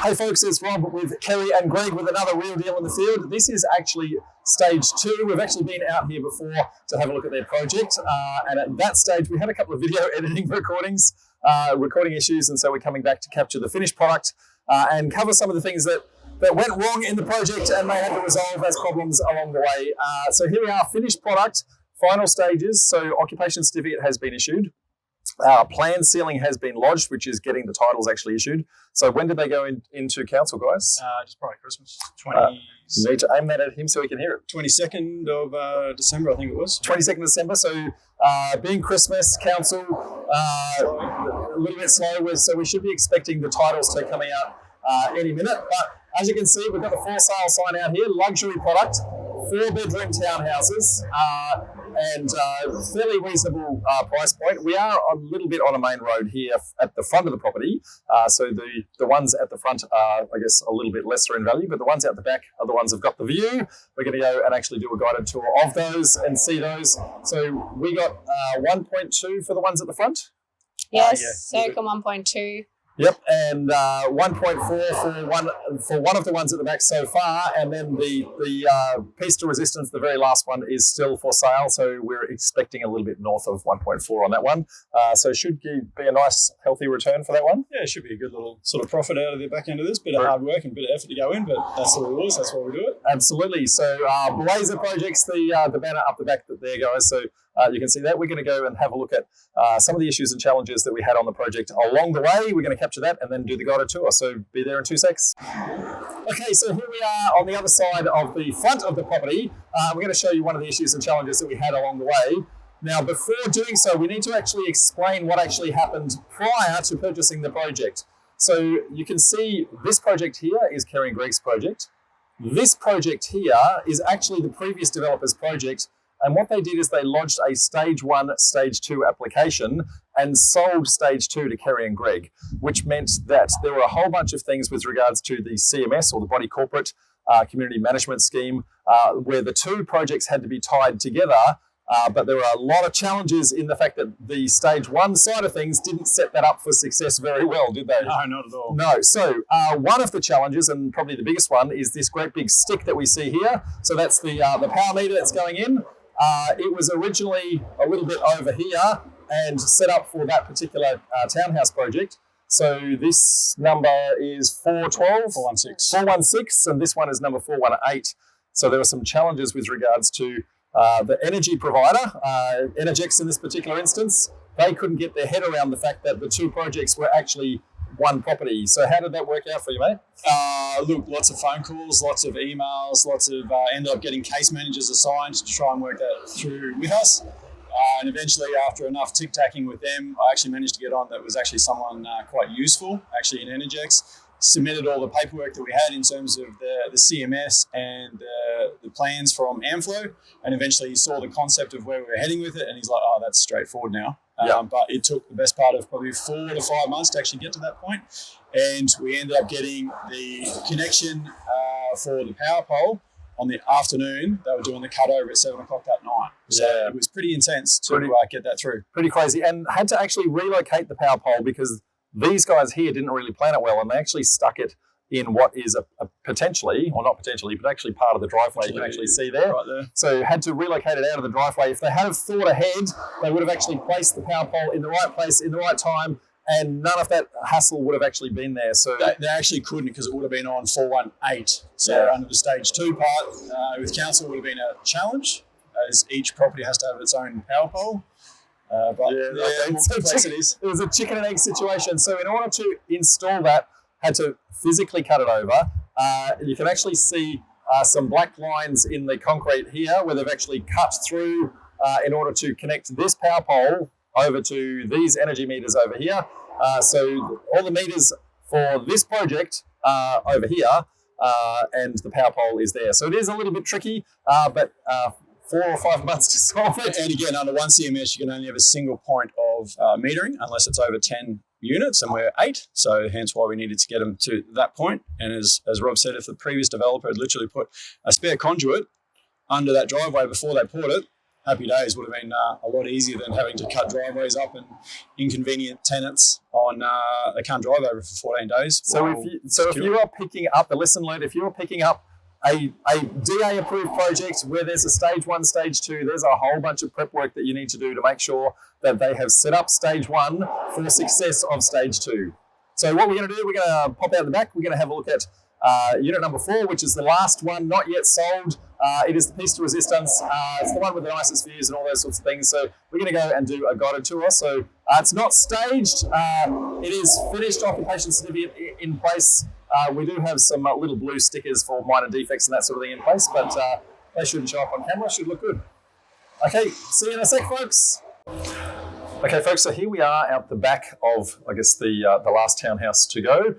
Hey folks, it's Rob with Kerry and Greg with another Real Deal in the Field. This is actually stage 2. We've actually been out here before to have a look at their project. And at that stage, we had a couple of video editing recording issues. And so we're coming back to capture the finished product and cover some of the things that went wrong in the project and they had to resolve as problems along the way. So here we are, finished product, final stages. So occupation certificate has been issued. Plan sealing has been lodged, which is getting the titles actually issued. So when did they go into council, guys? Just prior to Christmas. You need to aim that at him so he can hear it. 22nd of December, I think it was. 22nd of December. So being Christmas, council, a little bit slow. So we should be expecting the titles to coming out any minute. But as you can see, we've got the for sale sign out here, luxury product, 4-bedroom townhouses. And fairly reasonable price point. We are a little bit on a main road here at the front of the property. So the ones at the front are, I guess, a little bit lesser in value, but the ones out the back are the ones that have got the view. We're going to go and actually do a guided tour of those and see those. So we got 1.2 for the ones at the front. Yes, circa 1.2. Yep, and 1.4 for one of the ones at the back so far, and then the piece de resistance, the very last one, is still for sale. So we're expecting a little bit north of 1.4 on that one. So should be a nice, healthy return for that one. Yeah, it should be a good little sort of profit out of the back end of this. Bit of hard work and bit of effort to go in, but that's the rules. That's why we do it. Absolutely. So Blazer Projects, the banner up the back there, guys. So you can see that. We're going to go and have a look at some of the issues and challenges that we had on the project along the way. We're going to capture that and then do the guided tour. So be there in 2 secs. Okay, so here we are on the other side of the front of the property. We're going to show you one of the issues and challenges that we had along the way. Now, before doing so, we need to actually explain what actually happened prior to purchasing the project. So you can see this project here is Kerry Greg's project. This project here is actually the previous developer's project. And what they did is they lodged a stage 1, stage 2 application and sold stage 2 to Kerry and Greg, which meant that there were a whole bunch of things with regards to the CMS, or the Body Corporate Community Management Scheme, where the two projects had to be tied together. But there were a lot of challenges in the fact that the stage 1 side of things didn't set that up for success very well, did they? No, not at all. No. So one of the challenges, and probably the biggest one, is this great big stick that we see here. So that's the power meter that's going in. It was originally a little bit over here and set up for that particular townhouse project. So this number is 412? 416. 416, and this one is number 418. So there were some challenges with regards to the energy provider, Energex in this particular instance. They couldn't get their head around the fact that the two projects were actually one property. So how did that work out for you, mate? Look, lots of phone calls, lots of emails, lots of ended up getting case managers assigned to try and work that through with us. And eventually, after enough tic-tacking with them, I actually managed to get on that was actually someone quite useful, actually in Energex. Submitted all the paperwork that we had in terms of the CMS and the plans from Amflow, and eventually he saw the concept of where we were heading with it, and he's like, oh, that's straightforward now. But it took the best part of probably 4 to 5 months to actually get to that point. And we ended up getting the connection for the power pole on the afternoon. They were doing the cutover at 7 o'clock that night. So it was pretty intense to get that through. Pretty crazy. And had to actually relocate the power pole because these guys here didn't really plan it well, and they actually stuck it in what is a potentially, or not potentially, but actually part of the driveway. You can actually see there. Right there. So had to relocate it out of the driveway. If they had have thought ahead, they would have actually placed the power pole in the right place, in the right time, and none of that hassle would have actually been there. So they actually couldn't, because it would have been on 418. So under the stage 2 part, with council, it would have been a challenge, as each property has to have its own power pole. It was a chicken and egg situation. So in order to install that, had to physically cut it over. You can actually see some black lines in the concrete here where they've actually cut through in order to connect this power pole over to these energy meters over here. So all the meters for this project over here, and the power pole is there. So it is a little bit tricky, but 4 or 5 months to solve it. And again, under one CMS, you can only have a single point of metering unless it's over 10 units, and we're 8. So hence why we needed to get them to that point. And as Rob said, if the previous developer had literally put a spare conduit under that driveway before they poured it, happy days. Would have been a lot easier than having to cut driveways up and inconvenient tenants on they can't drive over for 14 days. So if you are picking up the lesson learned, if you're picking up a DA approved project where there's a stage 1, stage 2, there's a whole bunch of prep work that you need to do to make sure that they have set up stage 1 for success of stage 2. So what we're going to do, we're going to pop out the back. We're going to have a look at unit number 4, which is the last one not yet sold. It is the piece de resistance. It's the one with the nicest views and all those sorts of things. So we're going to go and do a guided tour. So it's not staged. It is finished occupation certificate in place. We do have some little blue stickers for minor defects and that sort of thing in place, but they shouldn't show up on camera. Should look good. Okay, see you in a sec, folks. Okay, folks, so here we are out the back of, I guess, the last townhouse to go.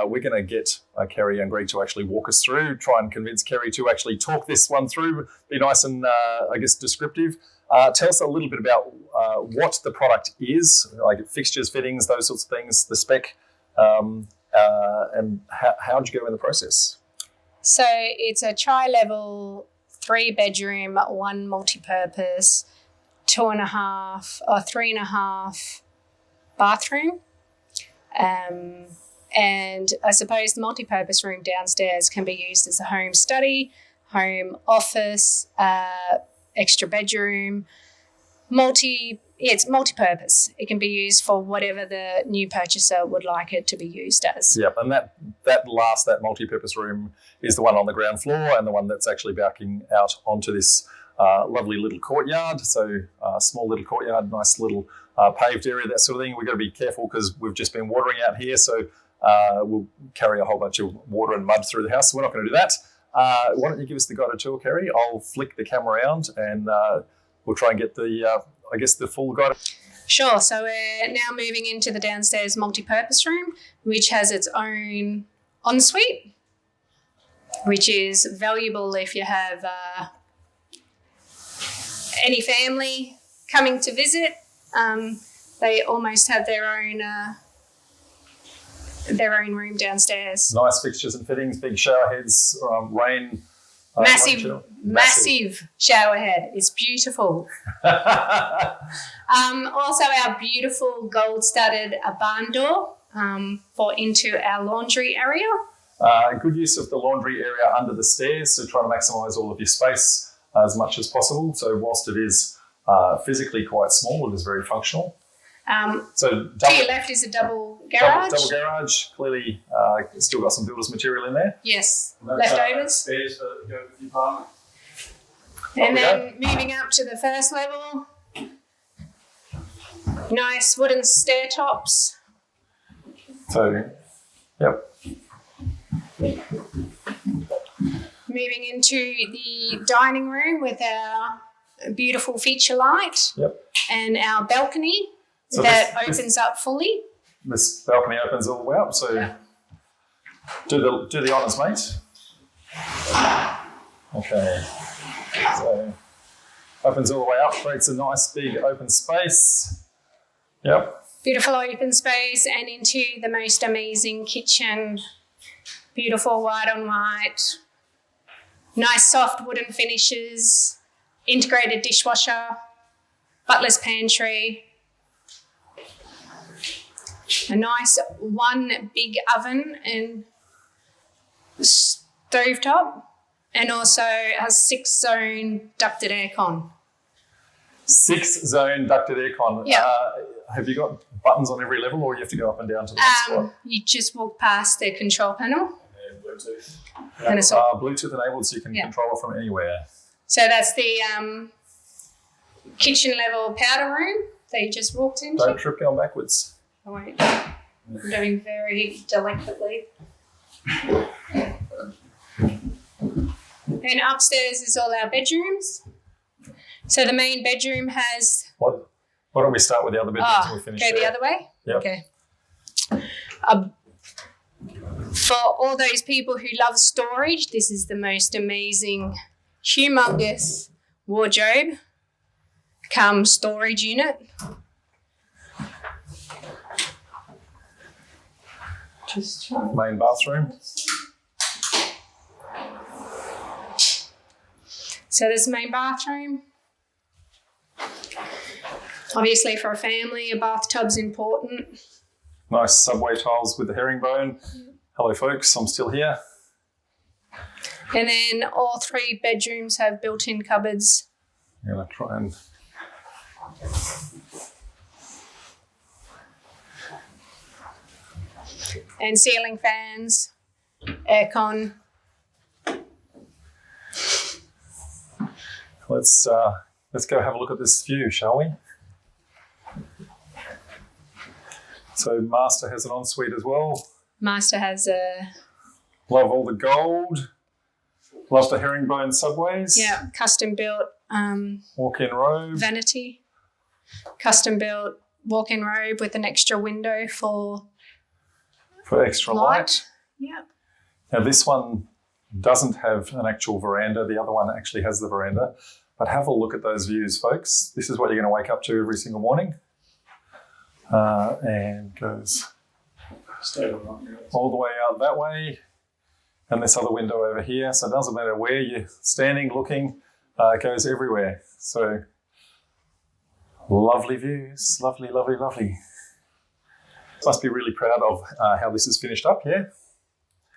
We're going to get Kerry and Greg to actually walk us through, try and convince Kerry to actually talk this one through, be nice and, I guess, descriptive. Tell us a little bit about what the product is, like fixtures, fittings, those sorts of things, the spec, and how did you go in the process? So it's a tri-level, 3-bedroom, 1 multi-purpose, 2.5 or 3.5 bathroom. And I suppose the multi-purpose room downstairs can be used as a home study, home office, extra bedroom, it's multi-purpose. It can be used for whatever the new purchaser would like it to be used as. Yep, and that multi-purpose room is the one on the ground floor and the one that's actually backing out onto this lovely little courtyard. So small little courtyard, nice little paved area, that sort of thing. We've got to be careful because we've just been watering out here, so we'll carry a whole bunch of water and mud through the house. So we're not going to do that. Why don't you give us the guided tour, Kerry? I'll flick the camera around and we'll try and get the, I guess, the full guide. Sure. So we're now moving into the downstairs multi-purpose room, which has its own ensuite, which is valuable if you have any family coming to visit. They almost have their own room downstairs. Nice fixtures and fittings, big shower heads, rain. Massive shower head. It's beautiful. Also, our beautiful gold-studded barn door for into our laundry area. Good use of the laundry area under the stairs, so trying to maximise all of your space as much as possible. So whilst it is physically quite small, it is very functional. To your left is a double garage. Double garage. Clearly, still got some builder's material in there. Yes, leftovers. Stairs to go with your apartment. And then moving up to the first level, nice wooden stair tops. So, yep. Moving into the dining room with our beautiful feature light. Yep. And our balcony So that opens up fully. This balcony opens all the way up, so yep. do the honours, mate. Okay. So opens all the way up, creates a nice big open space. Yep. Beautiful open space and into the most amazing kitchen. Beautiful white on white. Nice soft wooden finishes. Integrated dishwasher. Butler's pantry. A nice 1 big oven and stovetop. And also a 6-zone ducted aircon. 6-zone ducted aircon. Yeah. Have you got buttons on every level, or you have to go up and down to the next spot? You just walk past the control panel. And Bluetooth. And it's all, Bluetooth enabled, so you can control it from anywhere. so that's the kitchen level powder room that you just walked into. Don't trip going backwards. I won't. I'm doing very delicately. And upstairs is all our bedrooms. So the main bedroom has... Why don't we start with the other bedrooms and we finish go there? the other way? Yep. Okay. For all those people who love storage, this is the most amazing, humongous wardrobe cum storage unit. Just trying. Main bathroom. So there's the main bathroom. Obviously, for a family, a bathtub's important. Nice subway tiles with the herringbone. Hello, folks. I'm still here. And then all 3 bedrooms have built-in cupboards. I'm going to try and... And ceiling fans, aircon. Let's go have a look at this view, shall we? So master has an ensuite as well. Master has a Love all the gold. Love the herringbone subways. custom built Walk-in robe. vanity. Custom built walk-in robe with an extra window for extra light. Yeah. Now this one doesn't have an actual veranda. The other one actually has the veranda. But have a look at those views, folks. This is what you're going to wake up to every single morning. And goes all the way out that way. And this other window over here. So it doesn't matter where you're standing, looking, it goes everywhere. So lovely views. Lovely, lovely, lovely. Must be really proud of how this is finished up, yeah?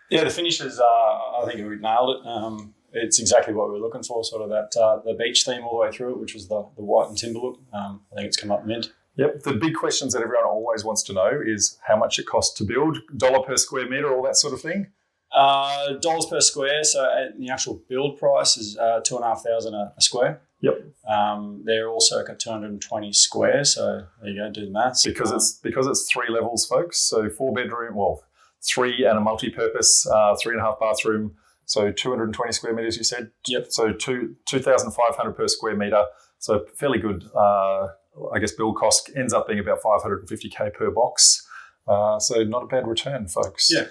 Yeah, the finishes, I think we nailed it. It's exactly what we were looking for, sort of that the beach theme all the way through it, which was the white and timber look. I think it's come up mint. Yep. The big questions that everyone always wants to know is how much it costs to build, dollar per square metre, all that sort of thing. Dollars per square. So the actual build price is $2,500 a square. Yep. They're also got 220 squares. So there you go, do the maths. Because it's 3 levels, folks. So 4-bedroom, 3 and a multi-purpose, 3.5 bathroom. So 220 square metres, you said? Yep. So 2,500 per square metre. So fairly good, I guess, build cost ends up being about $550K per box. So not a bad return, folks. Yeah.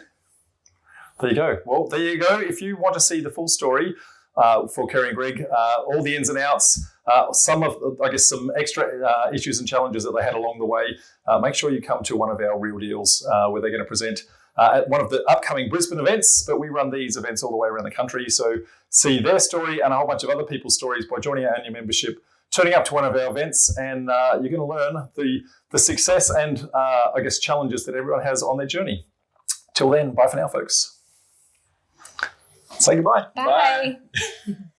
There you go. Well, there you go. If you want to see the full story for Kerry and Greg, all the ins and outs, some extra issues and challenges that they had along the way, make sure you come to one of our Real Deals where they're going to present at one of the upcoming Brisbane events, but we run these events all the way around the country. So see their story and a whole bunch of other people's stories by joining our annual membership, turning up to one of our events, and you're going to learn the success and, challenges that everyone has on their journey. Till then, bye for now, folks. Say goodbye. Bye.